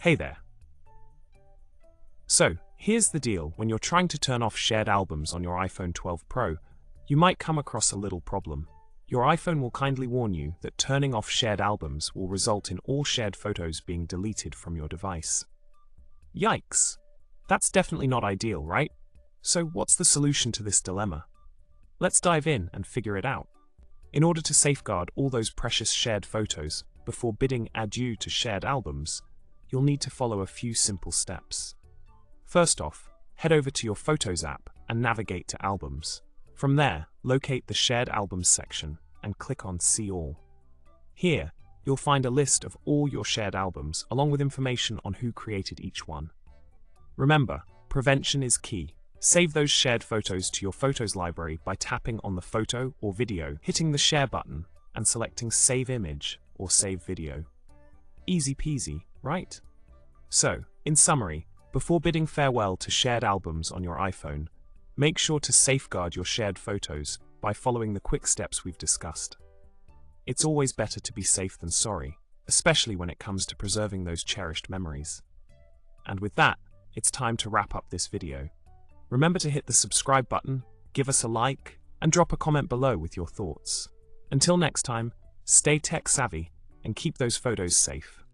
Hey there. So, here's the deal. When you're trying to turn off shared albums on your iPhone 12 Pro, you might come across a little problem. Your iPhone will kindly warn you that turning off shared albums will result in all shared photos being deleted from your device. Yikes! That's definitely not ideal, right? So what's the solution to this dilemma? Let's dive in and figure it out. In order to safeguard all those precious shared photos before bidding adieu to shared albums, you'll need to follow a few simple steps. First off, head over to your Photos app and navigate to Albums. From there, locate the Shared Albums section and click on See All. Here, you'll find a list of all your shared albums along with information on who created each one. Remember, prevention is key. Save those shared photos to your Photos library by tapping on the photo or video, hitting the Share button, and selecting Save Image or Save Video. Easy peasy, right? So, in summary, before bidding farewell to shared albums on your iPhone, make sure to safeguard your shared photos by following the quick steps we've discussed. It's always better to be safe than sorry, especially when it comes to preserving those cherished memories. And with that, it's time to wrap up this video. Remember to hit the subscribe button, give us a like, and drop a comment below with your thoughts. Until next time, stay tech savvy and keep those photos safe.